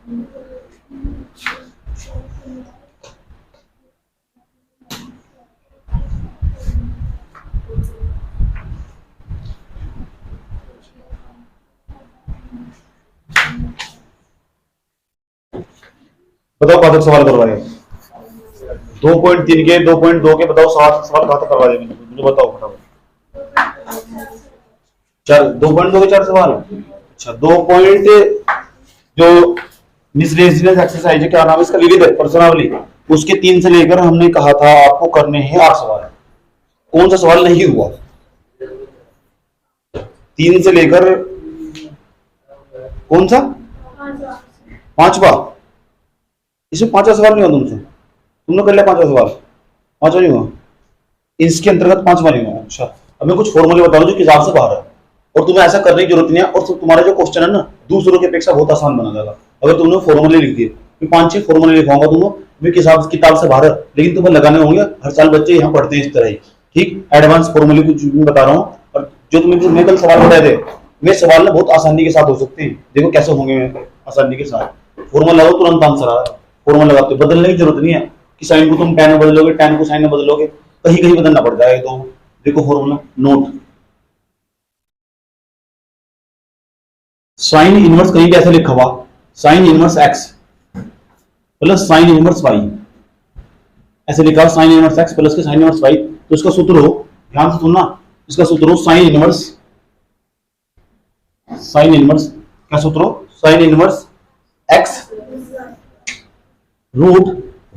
बताओ कहाँ तक सवाल करवाए? 2.3 के 2.2 के बताओ सवाल कहाँ तक करवा देंगे मुझे बताओ फटाफट। 2.2 के 4 सवाल। अच्छा 2 पॉइंट जो मिसलेनियस एक्सरसाइज है, क्या नाम है इसका, विविध प्रश्नावली, उसके 3 से लेकर हमने कहा था आपको करने हैं 8 सवाल। कौन सा सवाल नहीं हुआ? 3 से लेकर कौन सा? 5वां। इसमें 5वां सवाल नहीं हुआ तुमसे? तुमने कर लिया 5वां सवाल? 5वां नहीं हुआ, इसके अंतर्गत 5वां नहीं हुआ। अच्छा अब मैं कुछ फॉर्मूले बता रहा हूं जो किताब से बाहर है, और तुम्हें ऐसा करने की जरूरत नहीं है, और तुम्हारा जो क्वेश्चन है ना दूसरों की अपेक्षा बहुत आसान बना जाएगा अगर तुमने फॉर्मूले लिख दिए। मैं 5-6 फॉर्मूले लिखवाऊंगा तुम्हें, मैं किताब से बाहर है, लेकिन तुम्हें लगाने होंगे। हर साल बच्चे यहाँ पढ़ते हैं इस तरह ही, ठीक। एडवांस फॉर्मूले कुछ मैं बता रहा हूँ, और जो तुम्हें मैं कल सवाल बताए थे, वे सवाल ना बहुत आसानी के साथ हो सकते हैं। देखो कैसे होंगे आसानी के साथ। फॉर्मूला लगाओ तुरंत आंसर आ रहा है। फॉर्मूला लगाते बदलने की जरूरत नहीं है कि साइन को तुम tan में बदलोगे, tan को साइन में बदलोगे, कहीं कहीं बदलना पड़ जाएगा। तो देखो फॉर्मूला नोट, साइन इनवर्स कहीं कैसे लिखा हुआ, sign inverse x plus sine inverse y, ऐसे लिखा हुआ साइन इनवर्स x प्लस के साइन इनवर्स y। तो इसका सूत्र हो, ध्यान से सुनना, इसका सूत्र हो साइन इनवर्स, क्या सूत्र हो, sine inverse x root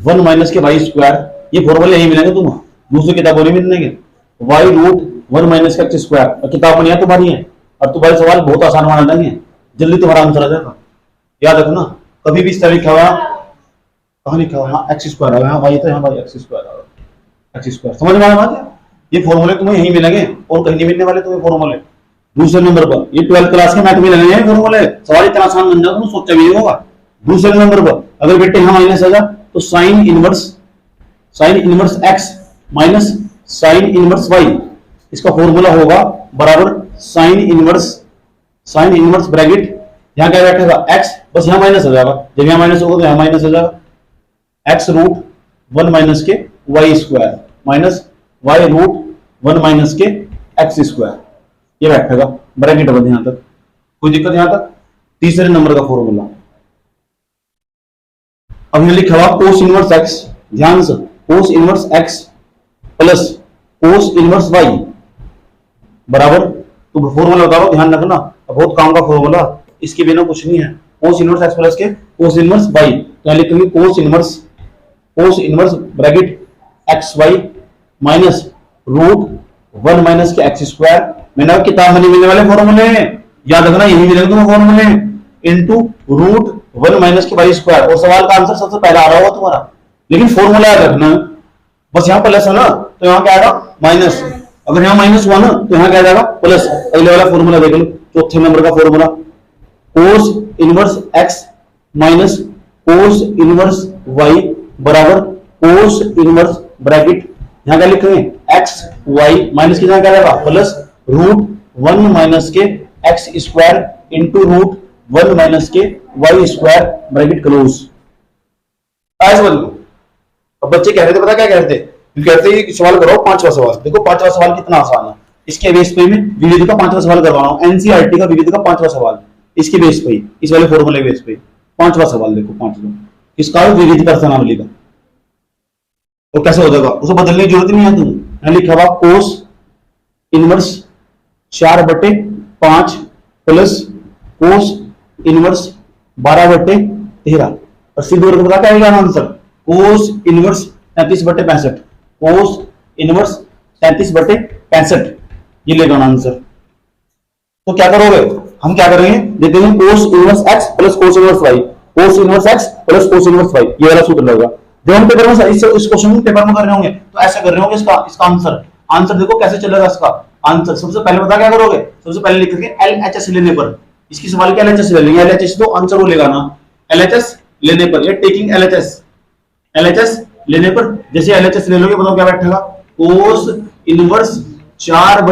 1 minus के वाई स्क्वायर। ये फॉर्मूले यही मिलेंगे तुम दूसरी किताबों में मिलेंगे। y रूट 1 माइनस का एक्स स्क्वायर, और किताब में नहीं तुम्हारी है, और तुम्हारे सवाल बहुत आसान बना देंगे, जल्दी तुम्हारा आंसर आ जाएगा। याद रखना कभी भी इस तरह लिखा हुआ, कहाँ लिखा हुआ, यहाँ एक्स स्क्वायर आ गया, y तो यहाँ एक्स स्क्वायर आ गया, एक्स स्क्वायर। समझ में आया बात है? ये फॉर्मूले तुम्हें यही मिलेंगे और कहीं नहीं मिलने वाले तुम्हें फॉर्मूले। दूसरे नंबर पर ये 12th क्लास के मैथ में मिलेंगे फॉर्मूले, सवाल इतना आसान बन जाएगा तुम सोचा भी नहीं होगा। दूसरे नंबर पर अगर बेटे यहाँ माइनस आएगा तो sign inverse x minus sine inverse y, इसका फॉर्मूला होगा बराबर साइन इनवर्स ब्रैकेट, यहाँ क्या बैठेगा x, बस यहाँ माइनस हो जाएगा, जब यहाँ माइनस होगा तो यहाँ माइनस हो जाएगा, x रूट 1 माइनस के y square minus y root 1 minus के x स्क्वायर, ये बैठेगा ब्रैकेट बंद यहाँ तक। कोई दिक्कत यहाँ तक? तीसरे नंबर का फॉर्मूला अब ये लिखा हुआ कोस इनवर्स x, ध्यान से, cos inverse x plus cos inverse y बराबर, तो फॉर्मूला बता रहा हूं ध्यान रखना, बहुत काम का फॉर्मूला, इसके बिना कुछ नहीं है। कोस इनवर्स x प्लस के कोस इनवर्स y, तो लिखेंगे cos inverse bracket xy minus root 1 minus के x स्क्वायर। मैंने किताब में नहीं मिलने वाले फॉर्मूले, याद रखना यही मिलेंगे तुम्हें फॉर्मूले, इनटू रूट 1 माइनस के वाई स्क्वायर, और सवाल का आंसर सबसे पहला आ रहा होगा तुम्हारा, लेकिन फॉर्मूला याद रखना, बस यहाँ प्लस है ना तो यहाँ क्या आएगा माइनस, अगर यहाँ माइनस हुआ ना तो यहाँ क्या जाएगा प्लस। अगले वाला फॉर्मूला देख लो, चौथे नंबर का formula, cos inverse x minus cos inverse y बराबर कोस इनवर्स ब्रैकेट, यहाँ क्या लिखेंगे x y माइनस की जगह क्या जाएगा प्लस रूट 1 माइनस के x square into root 1 minus के y स्क्वायर ब्रैकेट क्लोज। ऐसे बन लो। अब बच्चे कह रहे थे, पता क्या कह रहे थे, कहते हैं सवाल करो 5वां सवाल। देखो 5वां सवाल कितना आसान है, इसके बेस पे मैं विविध का 5वां सवाल करवा रहा हूं, एनसीईआरटी का विविध का 5वां सवाल, इसके बेस पे, इस वाले फॉर्मूले बेस पे 5वां सवाल। देखो 5वां किसका है, विविध प्रश्नावली का। तो कैसे हो जाएगा, उसे बदलने की जरूरत नहीं है। तुम लिखा हुआ cos inverse 4/5 plus cos inverse 12/13, और सीधे वर्ग बता क्या आएगा answer, cos inverse 33/65, cos inverse 33/65, ये लेगा आंसर। तो क्या करोगे, हम क्या करेंगे, देते हैं cos inverse x plus cos inverse y, cos inverse x plus cos inverse y, ये वाला सूत्र लगेगा। जब हम पेपर में इस क्वेश्चन को पेपर में कर रहे होंगे तो ऐसे कर रहे होंगे, इसका आंसर देखो कैसे चलेगा। इसका आंसर सबसे पहले बता क्या करोगे, सबसे पहले लिख करके LHS लेने पर, इसकी सवाल के LHS ले लेंगे, LHS तो आंसर वो लेगा ना, LHS लेने पर, ये टेकिंग LHS लेने पर, जैसे LHS ले लोगे बताओ क्या बैठेगा, कोस इनवर्स 4/5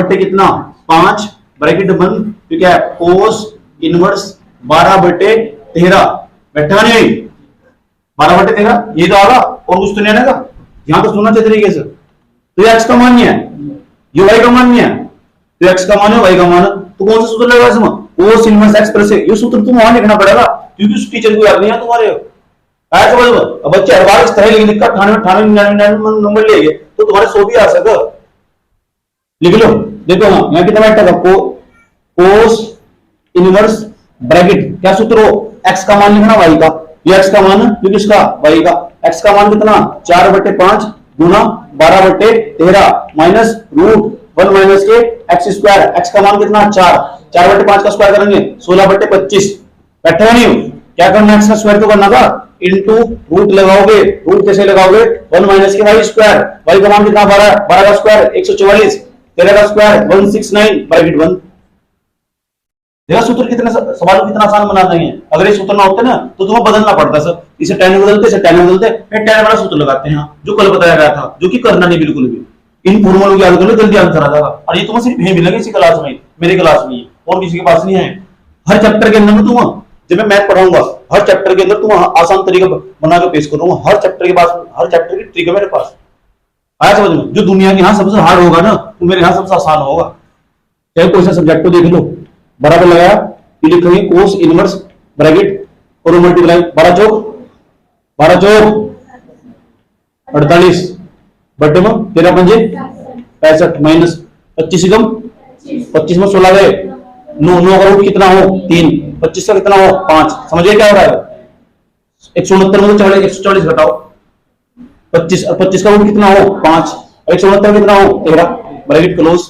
ब्रैकेट बंद, तो क्या है कोस इनवर्स 12/13, बैठेगा नहीं, 12/13 ये तो आगा, और कुछ तो नहीं आएगा, यहाँ तो सुनना चाहिए तरीके से। तो ये एक्स का मान नहीं है, ये वाई का मान नहीं है, तो एक्स का मान है वाई का मान है, तो कौन सा सूत्र लगेगा इसमें, कोस इनवर्स एक्स प्लस ये सूत्र तुम वहां लिखना पड़ेगा, क्योंकि उस टीचर को याद नहीं है तुम्हारे। आया समझ में? अब बच्चे हर बार इस तरह लिख लिखकर 98 99 नंबर लेंगे तो तुम्हारे 100 भी आ सके। लिख लो, देखो हाँ यहाँ कितना बैठेगा, कोस इनवर्स ब्रैकेट क्या सूत्र हो, एक्स का मान लिखना वाई का, ये एक्स का मान है किसका, वाई का, एक्स का मान कितना 4/5 गुना 12/13 माइनस √1 माइनस के एक्स स्क्वायर, एक्स का मान कितना 4/5 का स्क्वायर करेंगे 16/25, बैठेगा नहीं, क्या करना एक्स का स्क्वायर तो करना था, इनटू रूट लगाओगे, रूट कैसे लगाओगे 1 माइनस के वाई स्क्वायर, वाई का मान कितना 12, 12 का स्क्वायर 144, 13 का स्क्वायर 169 ब्रैकेट 1। देखा सूत्र कितने सवाल को कितना आसान बना देंगे, अगर ये सूत्र ना होते ना तो तुम्हें बदलना पड़ता सर, इसे टेन बदलते, इसे टेन बदलते, फिर टेन वाला सूत्र लगाते हैं जो कल बताया गया था, जो कि करना नहीं बिल्कुल भी, इन फॉर्मूलों की याद कर लो जल्दी आंसर आ जाएगा, और ये तुम्हें सिर्फ यही मिलेगा इसी क्लास में, मेरे क्लास में, और किसी के पास नहीं है। हर चैप्टर के अंदर में तुम, जब मैं मैथ पढ़ाऊंगा हर चैप्टर के अंदर तुम आसान तरीका बना के पेश करूंगा, हर चैप्टर के पास, हर चैप्टर की ट्रिक है मेरे पास। आया समझ में? जो दुनिया के यहाँ सबसे हार्ड होगा ना तो मेरे यहाँ सबसे आसान होगा। चाहे कोई सा सब्जेक्ट को देख लो, बराबर लगाया, ये लिखेंगे कोस इनवर्स ब्रैकेट और मल्टीप्लाई 12 चौक 48 बटे में 13 पंजे 65 माइनस 25 कम 25 में 16 गए 9, 9 का रूट कितना हो 3, 25 का कितना हो 5, समझिए क्या हो रहा है, 169 में 140 घटाओ 25 और 25 का रूट कितना हो 5, 169 कितना हो 13 ब्रैकेट क्लोज।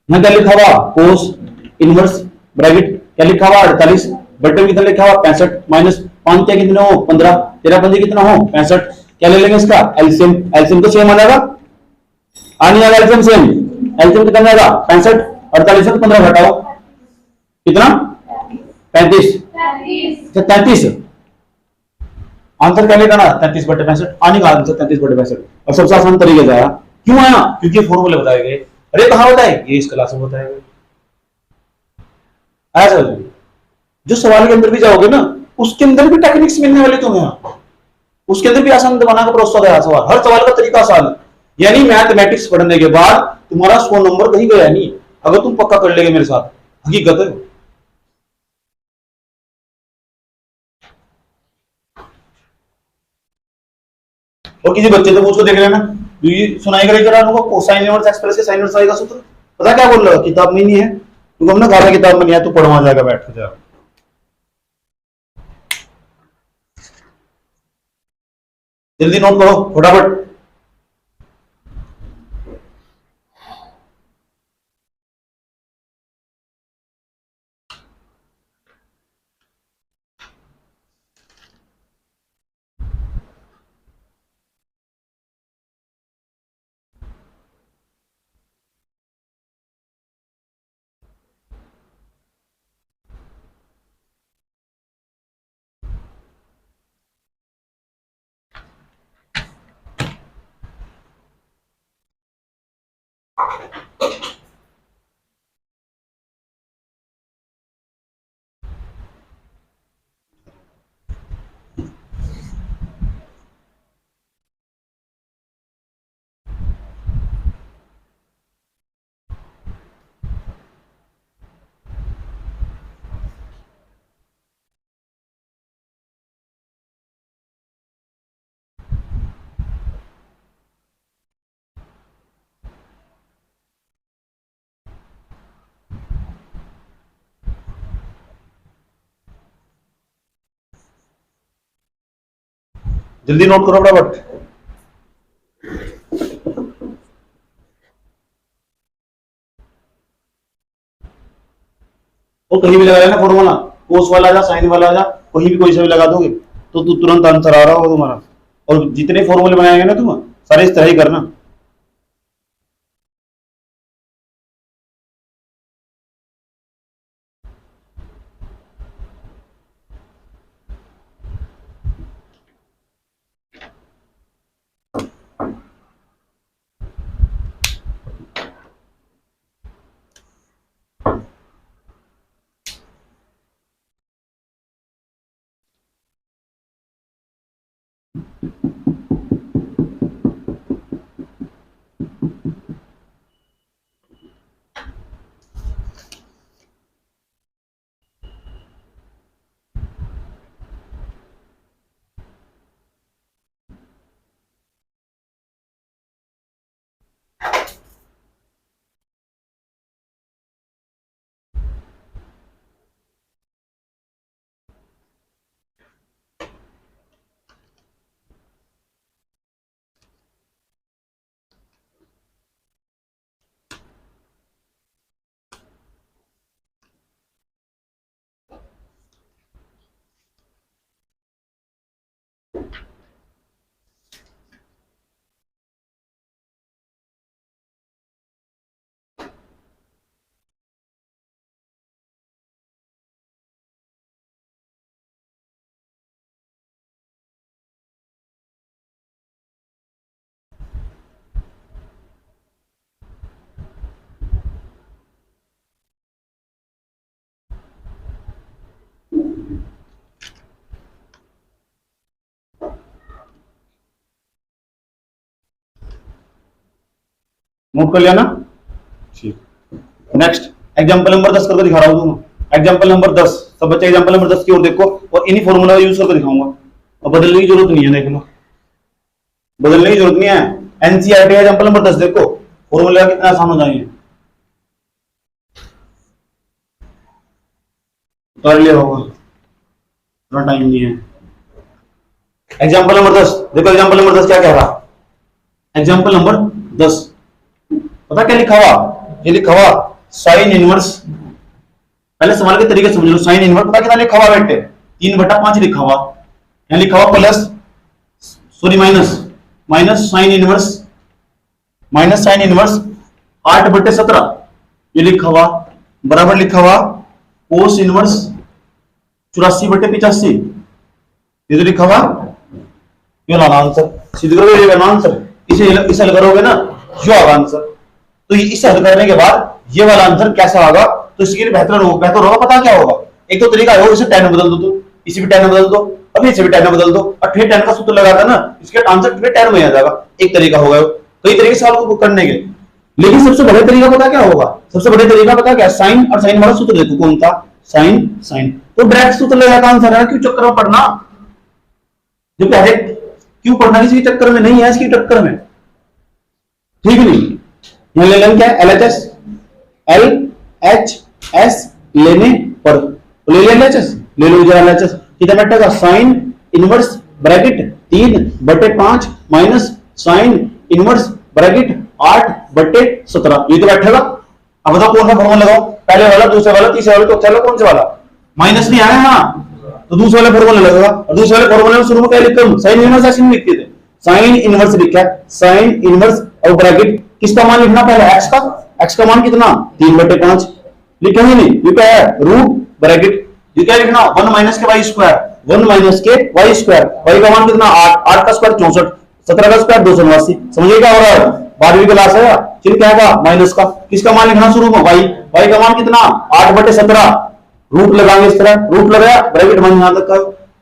यहाँ क्या लिखा हुआ कोस इनवर्स ब्रैकेट क्या लिखा हुआ 48 बटे में कितना लिखा हुआ 65 माइनस 5 क्या कितने हो 15, 13 पंजे कितना हो 65, क्या ले लेंगे इसका एलसीएम, एलसीएम तो सेम आ जाएगा, आने आएगा एलसीएम सेम, एलसीएम कितना आएगा 65, 48 से 15 घटाओ कितना 35, 33, आंसर क्या लेगा ना 33/65, आने का आंसर 33/65, और सबसे आसान तरीके से आया, क्यों आया, क्योंकि फॉर्मूले बताए गए। अरे कहां बताए, ये इस क्लास में बताया गया। ऐसा जो सवाल के अंदर भी जाओगे ना उसके अंदर भी टेक्निक्स मिलने वाली तुम्हें, उसके अंदर भी आसान बनाने का प्रोसेस है, सवाल हर सवाल का तरीका आसान है, यानी मैथमेटिक्स पढ़ने के बाद तुम्हारा 100 नंबर कहीं गया नहीं, अगर तुम पक्का कर लेगे मेरे साथ, हकीकत है। और किसी बच्चे से पूछ को देख लेना, सुनाई करेगी जरा उनको कोसाइन इनवर्स एक्स प्लस के साइन इनवर्स का सूत्र, पता क्या बोल रहा है, किताब में नहीं है, तुम हमने कहा किताब में नहीं है, तू पढ़वा जाएगा बैठ के जा, जल्दी नोट करो फटाफट। जल्दी नोट करो फटाफट। और कहीं भी लगा लेना फॉर्मूला, कोस वाला जा साइन वाला जा, कहीं भी कोई सा भी लगा दोगे तो तू तुरंत आंसर आ रहा होगा तुम्हारा। और जितने फॉर्मूले बनाएंगे ना तुम सारे इस तरह ही करना। नोट कर लिया ना? ठीक। नेक्स्ट एग्जांपल नंबर 10 करके दिखा रहा हूं तुम। एग्जांपल नंबर 10, सब बच्चे एग्जांपल नंबर 10 की ओर देखो और इन्हीं फॉर्मूला का यूज करके दिखाऊंगा। अब बदलने की जरूरत नहीं है, देख लो, बदलने की जरूरत नहीं है। एनसीईआरटी एग्जांपल नंबर 10 देखो, फॉर्मूला कितना आसान हो जाएंगे। कर लिया होगा, इतना टाइम नहीं है। एग्जांपल नंबर 10 देखो, एग्जांपल नंबर 10 क्या कह रहा? एग्जांपल नंबर 10 पता क्या लिखा हुआ? ये लिखा हुआ साइन इनवर्स। पहले सवाल के तरीके समझ लो। साइन इनवर्स पता कितना लिखा हुआ बेटे? 3/5 लिखा हुआ। यहां लिखा हुआ plus, sorry minus sine inverse, minus sine inverse 8/17 ये लिखा हुआ, बराबर लिखा हुआ कोस इनवर्स 84/85 ये तो लिखा हुआ। ये वाला आंसर सीधे करोगे, ये आंसर इसे हल करोगे ना, जो आगा आंसर। तो इसे हल करने के बाद ये वाला आंसर कैसा आएगा? तो इसके लिए बेहतर होगा। पता क्या होगा? एक तो तरीका है, इसे 10 में बदल दो, तुम इसे भी 10 में बदल दो, अभी इसे भी 10 में बदल दो, और फिर 10 का सूत्र लगाकर ना इसके आंसर फिर 10 में आ जाएगा। एक तरीका होगा। कई तरीके सवाल को करने के, लेकिन सबसे बड़ा तरीका पता क्या होगा? सबसे बड़ा तरीका पता क्या? साइन और साइन वाला सूत्र देखो कौन था? साइन साइन, तो डायरेक्ट सूत्र लगाकर आंसर है। क्यों चक्कर में पढ़ना? जो डायरेक्ट क्यों पढ़ना? किसी चक्कर में नहीं है, इसकी टक्कर में, ठीक नहीं। यहां ले लें क्या? LHS, LHS लेने पर ले लें LHS, ले लो जरा LHS। कितना बैठेगा? Sine inverse bracket 3/5 minus sine inverse bracket 8/17 ये तो बैठेगा। अब बताओ कौन सा फॉर्मूला लगाओ? पहले वाला, दूसरे वाला, तीसरे वाला, चौथे वाला, कौन सा वाला? माइनस नहीं आया ना, तो दूसरे वाले फॉर्मूला लगेगा। और दूसरे वाले फॉर्मूले में शुरू में क्या लिखा? साइन इनवर्स ऐसे लिखते थे, साइन इनवर्स लिखा है, साइन इनवर्स और ब्रैकेट किसका मान लिखना? पहले x का मान कितना? 3/5 लिखा ही नहीं, ये क्या है? रूट ब्रैकेट, ये क्या लिखना? 1 माइनस के वाई स्क्वायर, 1 माइनस के वाई स्क्वायर, वाई का मान कितना? 8, 8 का स्क्वायर 64, 17 का स्क्वायर 289। समझिए क्या हो रहा है? 12वीं क्लास है। फिर क्या होगा? माइनस का, किसका मान लिखना शुरू में? वाई, वाई का मान कितना? 8/17, रूट लगाएंगे इस तरह, रूट लगाया, ब्रैकेट मान यहां तक का,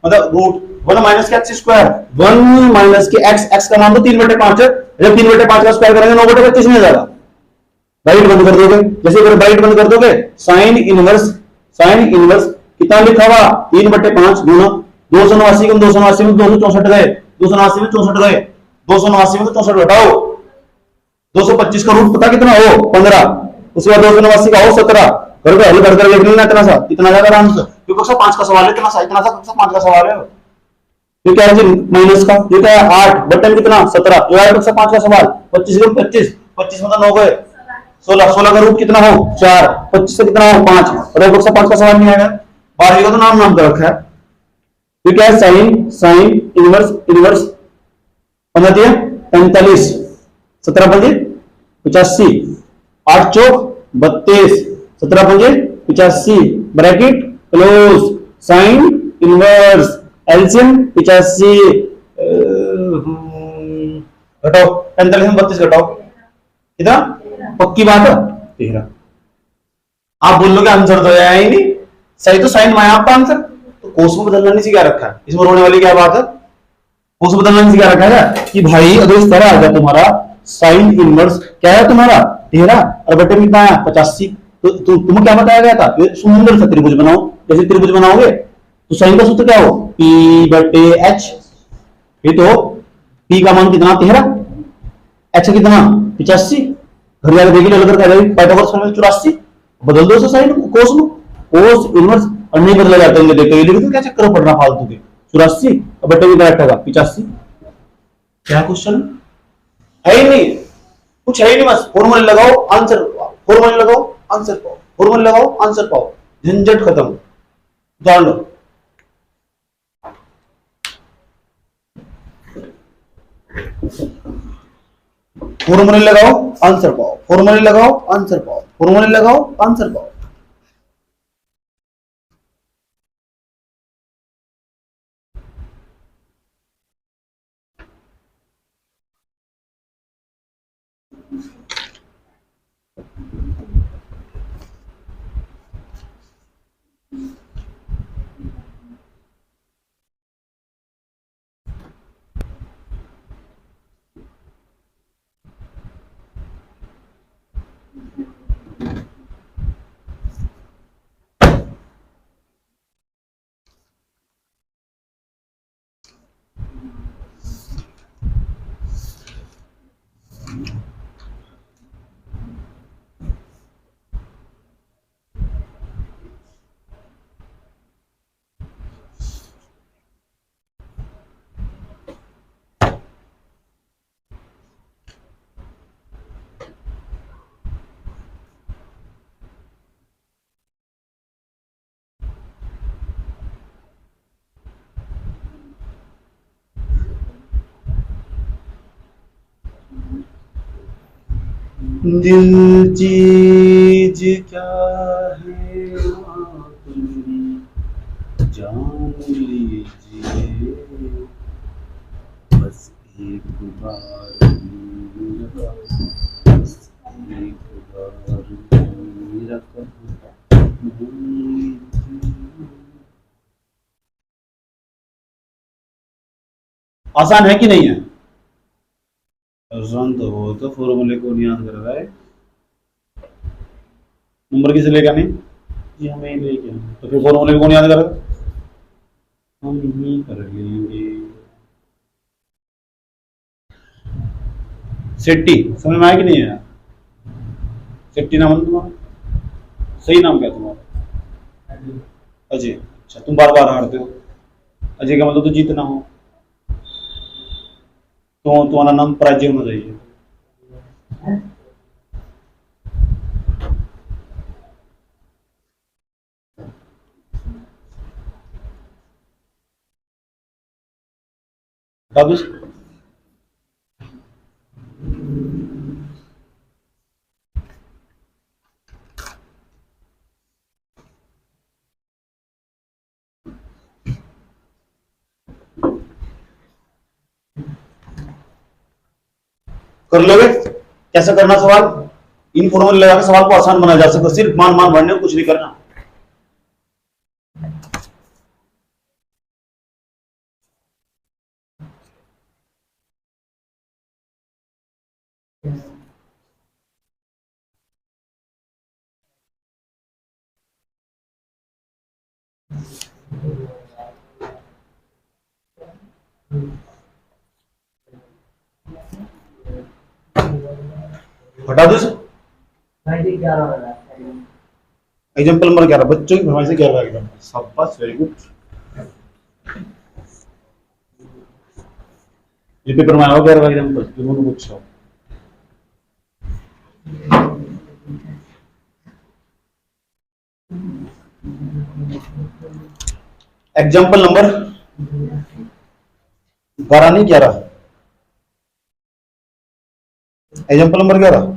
मतलब रूट 1 माइनस के एक्स स्क्वायर, 1 माइनस के एक्स का मान तो 3/5 है। जब 3/5 का स्क्वायर करेंगे 9/25 में जाएगा। ब्रैकेट बंद कर दोगे, जैसे अगर ब्रैकेट बंद कर दोगे, साइन इनवर्स कितना लिखा हुआ? 3/5 गुना 289 में 289 में 264 गए, 289 में 64 गए, 289 में 64 घटाओ, 225 का रूट पता कितना हो? 15, उसके बाद 289 का हो 17, करके हल कर लिख लेना इतना सा, इतना ज्यादा आंसर। क्योंकि कक्षा 5 का सवाल है, इतना सा कक्षा 5 का सवाल है। ये क्या है? माइनस का, ये क्या है? 8 बटन कितना? 17, ये कक्षा 5 का सवाल। 25 में 25, 25 में 9 गए, 16, 16 का रूट कितना हो? 4, 25 से कितना हो? 5, और कक्षा 5 का सवाल नहीं आएगा। 12वीं का तो नाम का रखा है। ये क्या है? साइन इनवर्स 45, 17 पंजे 85, 8 चौक 32, 17 पंजे 85, bracket close, sine inverse LCM 85, घटाओ 45 में 32 घटाओ कितना? पक्की बात है 13। आप बोल लो कि आंसर तो आया ही नहीं, सही तो साइन में आया आपका आंसर, तो कोस में बदलना नहीं क्या रखा है? इसमें रोने वाली क्या बात है? कोस बदलना मीन्स क्या रखा है कि भाई अगर इस तरह आ गया तुम्हारा साइन इनवर्स क्या है तुम्हारा 13 और बटे में कितना आया 85, तो तुम्हें क्या बताया गया था सुंदर सा त्रिभुज बनाओ। जैसे त्रिभुज बनाओगे तो साइन का सूत्र क्या हो P बटे H, ये तो P का मान कितना 13, H कितना 85, घर जाकर देखिए अलग करके पाइथागोरस प्रमेय 84, बदल दो साइन कोस में, कोस इनवर्स और नहीं बदला जाता है देखो, ये देखो क्या चक्कर पड़ रहा फालतू के 84 और बटे में करेक्ट होगा 85। क्या क्वेश्चन है ही नहीं, कुछ है ही नहीं, बस फॉर्मूले लगाओ आंसर, फॉर्मूले लगाओ आंसर पाओ, फॉर्मूले लगाओ आंसर पाओ, झंझट खत्म। जान लो फॉर्मूले लगाओ आंसर पाओ, फॉर्मूले लगाओ आंसर पाओ, फॉर्मूले लगाओ आंसर पाओ। दिल चीज क्या है जान लीजिए, बस एक बार मेरा, बस एक बार मेरा आसान है कि नहीं है? आसान तो हो, तो फॉर्मूले को नहीं याद कर रहा है, नंबर किसे लेगा नहीं जी, हमें ही लेके, तो फिर फॉर्मूले को कौन याद करेगा? हम ही कर लेंगे। सेट्टी समझ में आया कि नहीं है? सेट्टी नाम है तुम्हारा, सही नाम क्या तुम्हारा? अजय। अच्छा तुम बार बार हारते हो, अजय का मतलब तो जीतना हो, तो तुम्हारा नाम पराजय होना चाहिए। कर लोगे? कैसे करना सवाल? इन फॉर्मूले लगा के सवाल को आसान बनाया जा सकता, सिर्फ मान मान भरने, कुछ नहीं करना। हटा दो एग्जाम्पल नंबर 11, बच्चों की फरमाइश से 11 एग्जाम्पल, शाबाश वेरी गुड। ये पेपर में आओ 11 एग्जाम्पल, दोनों पूछो। एग्जाम्पल नंबर 12 नहीं 11, एग्जाम्पल नंबर 11।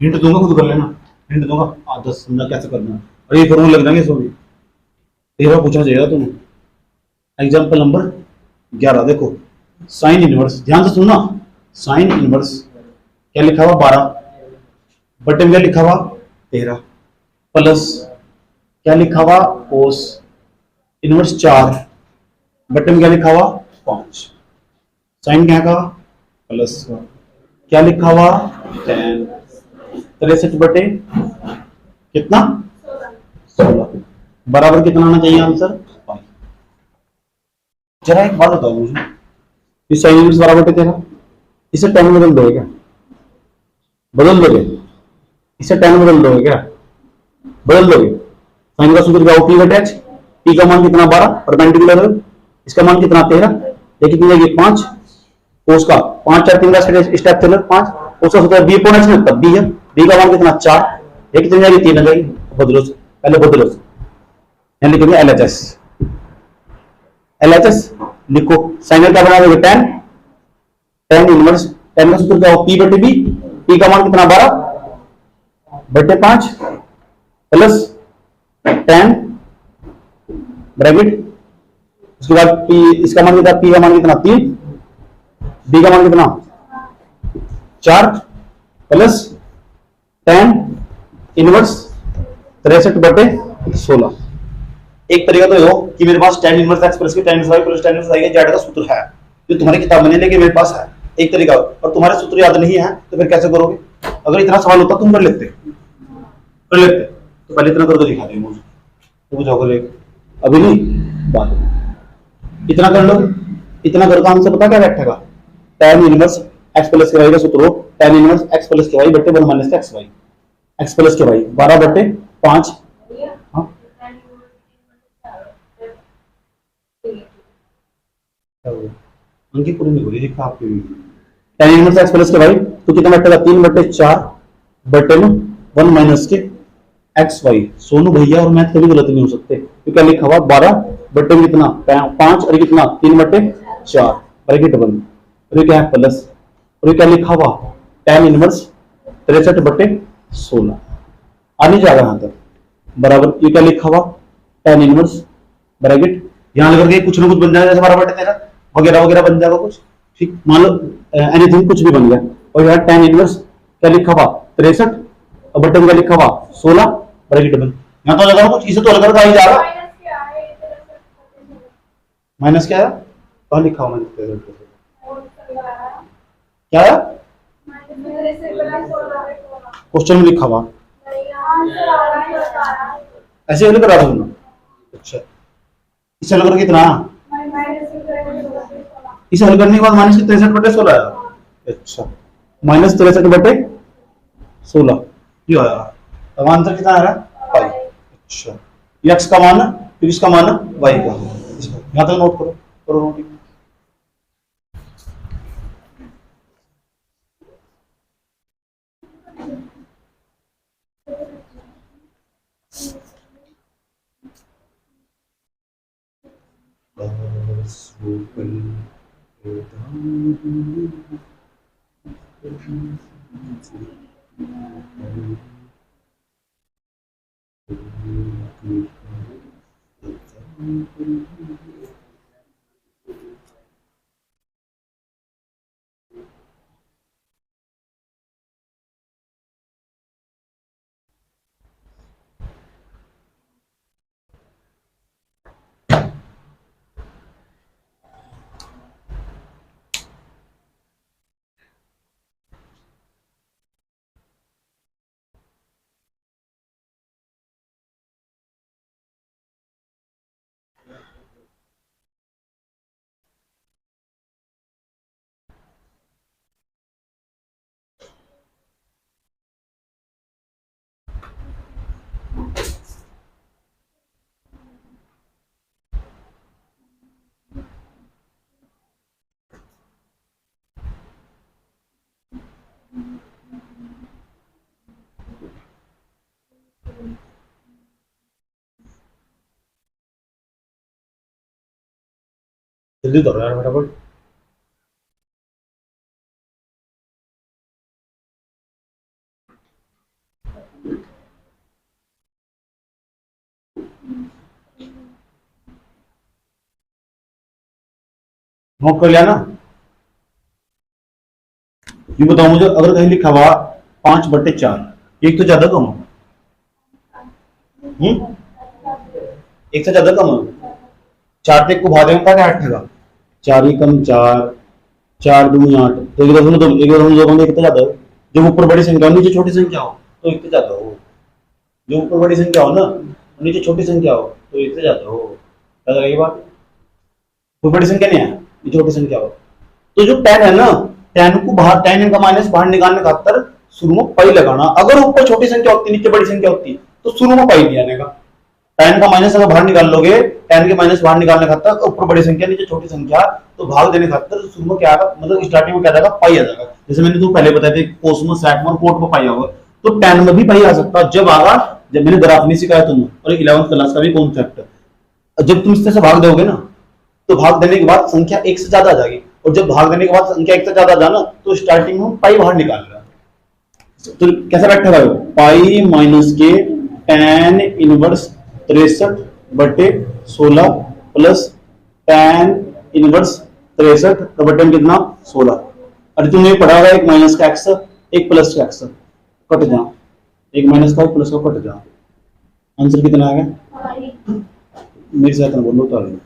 हिंट दूंगा, खुद कर लेना, हिंट दूंगा 10 समझा कैसे करना, और ये फॉर्मूला लग जाएंगे, सो भी 13 पूछना चाहिए तुम्हें। एग्जाम्पल नंबर 11 देखो, साइन इनवर्स, ध्यान से सुनना, साइन इनवर्स क्या लिखा हुआ 12, बटे में क्या लिखा हुआ 13, प्लस क्या लिखा हुआ कोस इनवर्स 4, बटे में क्या लिखा हुआ 5, साइन क्या का प्लस का, क्या लिखा हुआ 10, 63 बटे कितना 16, बराबर कितना आना चाहिए आंसर 5। जरा एक बात बताओ मुझे, ये साइन इनवर्स बराबर बटे तेरा, इसे 10 में बदल दोगे क्या, बदल दोगे, इसे 10 में बदल दोगे क्या, बदल दोगे। साइन का सूत्र क्या हो, पी बटे एच, पी का मान कितना 12 परपेंडिकुलर है, इसका मान कितना 13, ये कितनी जाएगी 5, कोस का 5 4 3 का स्टेप चलो 5, कोस का सूत्र बी अपॉन एच में, तब बी है, बी का मान कितना 4, ये कितनी जाएगी 3 आ जाएगी, बदलो से पहले बदलो से, यहाँ लिखेंगे एलएचएस, एलएचएस लिखो, साइन क्या बना देंगे 10, 10 इनवर्स, 10 का सूत्र क्या हो पी बटे बी, पी का मान कितना 12 बटे 5 प्लस 10 ब्रैकेट, उसके बाद पी, इसका मान कितना, पी का मान कितना 3, बी का मान कितना 4 प्लस 10 इनवर्स 63 बटे 16। एक तरीका तो ये हो कि मेरे पास tan inverse x plus tan inverse y plus tan inverse y के z का सूत्र है, जो तुम्हारी किताब में नहीं लेकिन मेरे पास है, एक तरीका, और तुम्हारे सूत्र याद नहीं है तो फिर कैसे करोगे, अगर इतना सवाल होता तुम कर लेते, तो पहले इतना करके दिखा दे मुझे, तो कुछ होगा अभी नहीं, बात इतना कर लो, इतना करके आंसर पता क्या बैठेगा, tan इनवर्स x प्लस के y का सूत्र हो tan इनवर्स x प्लस के y बटे 1 minus x y, x plus के y 12 बटे 5, हाँ उनकी पूरी नहीं हो रही देखा आपकी, tan इनवर्स x प्लस के y तो कितना बैठेगा 3 बटे 4 बटे 1 माइनस के एक्स वाई। सोनू भैया और मैथ कभी गलत नहीं हो सकते, तो क्या लिखा हुआ 12 बटे में कितना 5 और कितना 3 बटे 4 ब्रैकेट बंद, और ये क्या है प्लस, और ये क्या लिखा हुआ tan इनवर्स 63 बटे 16, आने जाएगा यहां तक बराबर, ये क्या लिखा हुआ tan इनवर्स ब्रैकेट, यहां लगा के कुछ ना कुछ बन जाएगा, जैसे 12 बटे 13 वगैरह वगैरह बन जाएगा कुछ, ठीक मान लो एनीथिंग कुछ भी बन गया, और यहाँ tan इनवर्स क्या लिखा हुआ 63 और बटे में क्या लिखा हुआ 16 ब्रैकेट बंद, यहाँ तो लगा कुछ, इसे तो अलग आ ही जाएगा, माइनस क्या है कहाँ लिखा हुआ क्या है क्वेश्चन में लिखा हुआ, ऐसे हल करा दूंगा, अच्छा इसे हल करके कितना, इसे हल करने के बाद माइनस 63 बटे 16 आया, अच्छा माइनस 63 बटे 16 ये आया, अब आंसर कितना आ रहा है 5, अच्छा x का मान फिर इसका मान y का, यहां तक नोट करो, करो नोट, जल्दी करो यार फटाफट, नोट कर लिया ना, ये बताओ मुझे, अगर कहीं लिखा हुआ 5 बटे 4, एक तो ज्यादा कम हो, एक से ज्यादा कम हो, 4 से 1 को भाग देंगे क्या 8 का, 4 एकम 4, 4 दूनी 8, तो एक दशमलव दो, एक दशमलव दो कितना ज्यादा हो, जब ऊपर बड़ी संख्या हो नीचे छोटी संख्या हो तो एक से ज्यादा हो, जो ऊपर बड़ी संख्या हो ना नीचे छोटी संख्या हो तो एक से ज्यादा हो, याद रखिए बात, कोई बड़ी संख्या नहीं है नीचे छोटी संख्या हो। तो जो 10 है ना, 10 को बाहर, 10 का माइनस बाहर निकालने खातर शुरू में पाई लगाना, अगर ऊपर छोटी संख्या होती नीचे बड़ी संख्या होती तो शुरू में पाई नहीं आने का, 10 का माइनस अगर बाहर निकाल लोगे, 10 के माइनस बाहर निकालने खातर ऊपर बड़ी संख्या नीचे छोटी संख्या, तो भाग देने खातर शुरू में क्या आएगा, मतलब स्टार्टिंग में क्या जाएगा पाई आ जाएगा, जैसे मैंने तुमको पहले बताया था कोसमो सैकम और कोट में पाई होगा, तो 10 में भी पाई आ सकता जब आगा, जब मैंने ग्राफ नहीं सिखाया तुम्हें, और 11th क्लास का भी कॉन्सेप्ट है, जब तुम इस तरह से भाग दोगे ना तो भाग देने के बाद संख्या एक से ज्यादा आ जाएगी, और जब भाग देने के बाद संख्या एक से ज्यादा आ जाना तो स्टार्टिंग में पाई बाहर निकाल रहा है, तो कैसा बैठा है पाई माइनस के tan इनवर्स 63 बटे 16 प्लस tan इनवर्स 63 बटे कितना 16, अरे तुमने पढ़ा होगा एक माइनस का एक्स एक प्लस का एक्स कट जा, एक माइनस का एक प्लस का कट जा, आंसर कितना आ गया मेरे साथ ना बोलो तो आ गया।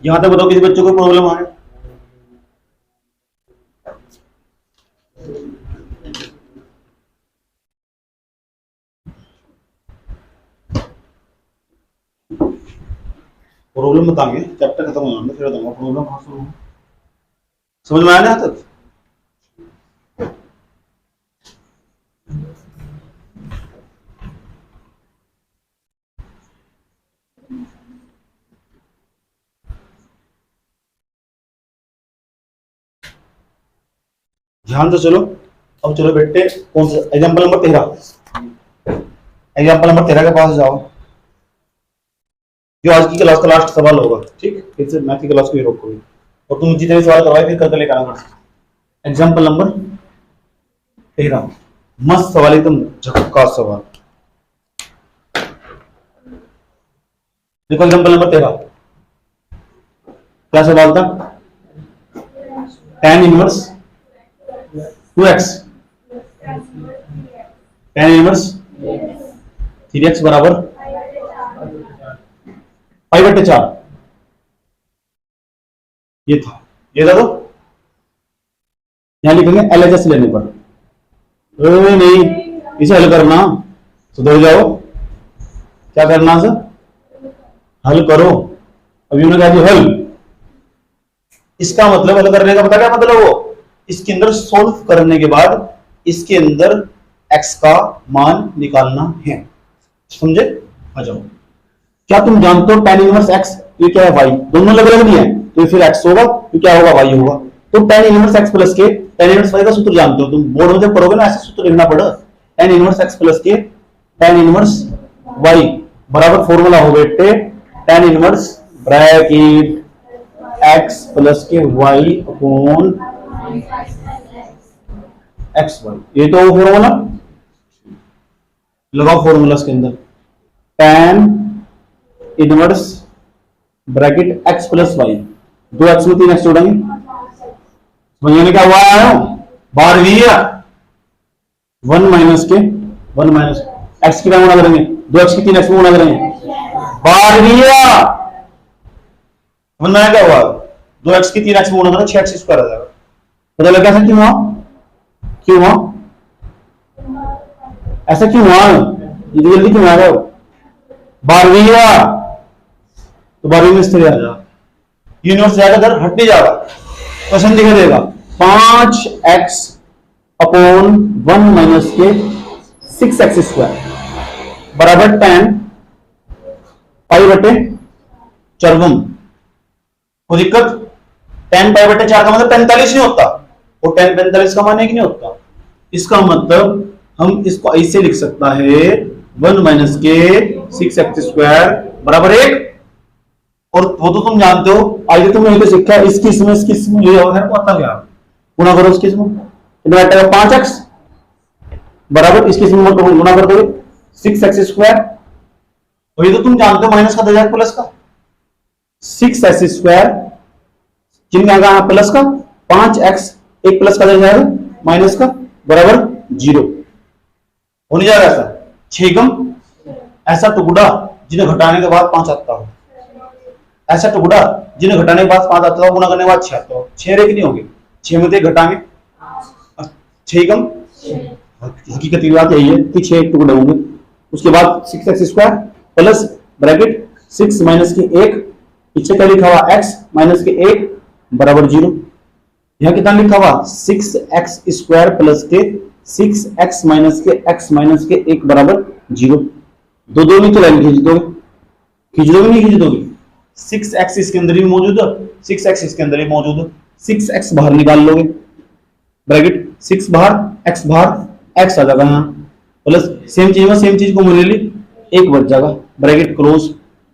यहां तक बताओ किसी बच्चों को प्रॉब्लम आ रहा है? प्रॉब्लम बताएंगे चैप्टर खत्म हो जाएंगे फिर बताऊंगा प्रॉब्लम कहां से होगा, समझ में आया ना तक? ध्यान से चलो, अब चलो बेटे कौन सा एग्जाम्पल नंबर 13, एग्जाम्पल नंबर 13 के पास जाओ, जो आज की क्लास का लास्ट सवाल होगा, ठीक, फिर से मैथ की क्लास को ही रोकोगे और तुम जितने सवाल करवाए फिर करके लेकर आना। एग्जाम्पल नंबर 13 मस्त सवाल, एकदम झकास सवाल, देखो एग्जाम्पल नंबर 13 क्या सवाल था, tan inverse 2x tan inverse 3x बराबर पाई बटे 4, ये था तो यहां लिखेंगे LHS लेने पर, नहीं इसे हल करना, सुधर जाओ, क्या करना सर हल करो, अभी उन्होंने कहा हल, इसका मतलब हल करने का पता क्या मतलब, वो इसके अंदर सोल्व करने के बाद इसके अंदर x का मान निकालना है, समझे? आ जाओ, क्या तुम जानते हो tan इनवर्स x ये क्या है y, दोनों अलग अलग नहीं है तो फिर x होगा तो क्या होगा y होगा, तो tan इनवर्स x प्लस के tan इनवर्स y का सूत्र जानते हो तुम, बोर्ड में जब पढ़ोगे ना ऐसे सूत्र लिखना पड़ेगा, tan इनवर्स x प्लस के tan इनवर्स y बराबर फॉर्मूला हो बेटे tan inverse bracket x plus के y अपॉन एक्स वाई, ये तो फॉर्मूला लगाओ, फॉर्मूला इसके अंदर tan inverse bracket x plus y, 2x में 3x जोड़ेंगे, समझने क्या हुआ है 12 1 माइनस के 1 माइनस x की गुणा करेंगे, 2x की 3x में गुणा करेंगे, 12 क्या हुआ 2x की 3x में गुणा करेंगे 6x स्क्वायर आ जाएगा, पता लग क्या सकती हूँ क्यों हुआ? ऐसा क्यों हुआ? जल्दी क्यों आ रहे हो? 12वीं हुआ तो 12वीं में स्थिर आ जा, यूनिवर्स जाएगा इधर, हट नहीं जाएगा, क्वेश्चन दिखा देगा 5x अपॉन 1 माइनस के 6x स्क्वायर बराबर 10 पाई बटे 4। कोई दिक्कत? 10 पाई बटे 4 का मतलब 45 नहीं होता, और 10 45 का मान एक नहीं होता। इसका मतलब हम इसको ऐसे लिख सकता है 1 माइनस के 6x स्क्वायर बराबर 1। और वो तो तुम जानते हो, आगे तुमने तो सीखा है इसकी इसमें ये होगा, को आता क्या? गुणा करो इसकी इसमें, कितना आएगा? 5x बराबर इसकी इसमें गुणा कर दोगे 6x स्क्वायर। तो ये तो तुम जानते हो माइनस का दे जाएगा प्लस का, 6x स्क्वायर किन आएगा प्लस का, 5x एक प्लस का दे जाएगा माइनस का बराबर 0। हो नहीं जाएगा ऐसा? 6 गम ऐसा टुकड़ा जिन्हें घटाने के बाद 5 आता हो, ऐसा टुकड़ा जिन्हें घटाने के बाद 5 आता हो, गुणा करने के बाद 6 आता हो। 6 रेख नहीं होंगे, 6 में से घटाएंगे 6 गम, हकीकत की बात यही है कि 6 टुकड़े होंगे। उसके बाद 6x square plus bracket 6 minus के 1, पीछे क्या लिखा हुआ x माइनस के 1 बराबर 0। यहां कितना लिखा हुआ 6x स्क्वायर प्लस के 6x माइनस के x माइनस के 1 बराबर 0। दो दो में तो लाइन खींच दोगे, नहीं खींच दोगे? 6x इसके अंदर ही मौजूद है, 6x इसके अंदर ही मौजूद है, 6x बाहर निकाल लोगे, ब्रैकेट 6 बाहर x बाहर, x आ जाएगा यहाँ प्लस सेम चीज में सेम चीज को ले ली, 1 बच जाएगा, ब्रैकेट क्लोज।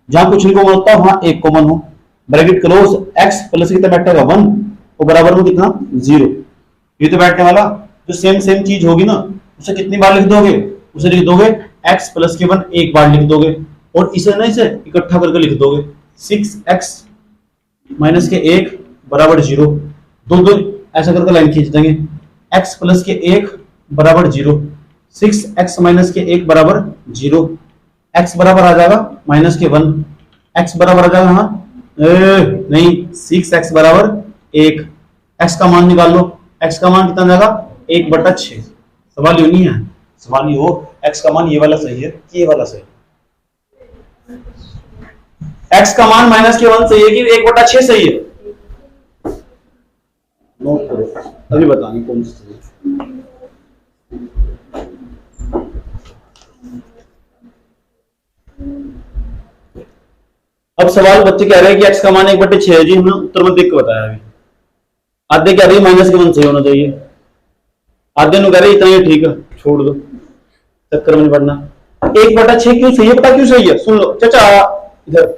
जहां कुछ नहीं कॉमन होता है वहां 1 कॉमन हो, ब्रैकेट क्लोज। x प्लस कितना बैठेगा 1 और बराबर में कितना 0। ये तो बैठने वाला जो सेम चीज होगी ना उसे कितनी बार लिख दोगे? उसे लिख दोगे x प्लस के 1 एक बार लिख दोगे, और इसे ना इसे इकट्ठा करके लिख दोगे 6x माइनस के 1 बराबर 0। दो दो ऐसा करके लाइन खींच देंगे, x प्लस के 1 बराबर 0, 6x माइनस के 1 बराबर 0, x बराबर आ जाएगा माइनस के 1, x बराबर आ जाएगा हाँ नहीं 6x बराबर 1। x का मान निकाल लो, x का मान कितना जाएगा 1/6। सवाल यू नहीं है, सवाल ये हो x का मान ये वाला सही है कि ये वाला सही है? x का मान माइनस के 1 सही है कि 1/6 सही है? नोट करो, अभी बताएंगे कौन सा सही है। अब सवाल बच्चे कह रहे हैं कि x का मान 1/6 है जी, हमने उत्तर में देख के बताया अभी। आधे कह रही है माइनस के 1 सही होना चाहिए, आधे नु कह रहे इतना ही ठीक है, छोड़ दो, चक्कर में नहीं पड़ना। 1/6 क्यों सही है? पता क्यों सही है? सुन लो चाचा इधर,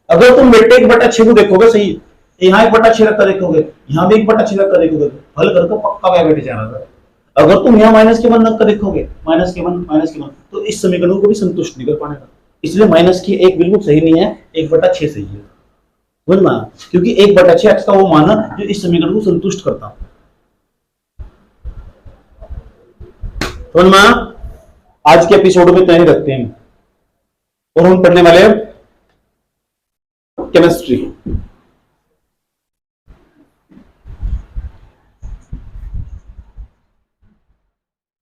अगर तुम बेटे 1/6 को देखोगे सही, यहाँ 1/6 रखकर देखोगे, यहाँ भी 1/6 रखकर देखोगे, हल करके पक्का क्या बेटे जाना था। अगर तुम यहाँ माइनस के 1 रखकर देखोगे, माइनस के 1 तो इस समीकरण को भी संतुष्ट नहीं कर पाएगा, इसलिए माइनस की 1 बिल्कुल सही नहीं है, 1/6 सही है। समझ में आया? क्योंकि 1/6 x का वो मान है जो इस समीकरण को संतुष्ट करता। समझ में आया? आज के एपिसोड में तय रखते हैं और हम पढ़ने वाले केमिस्ट्री।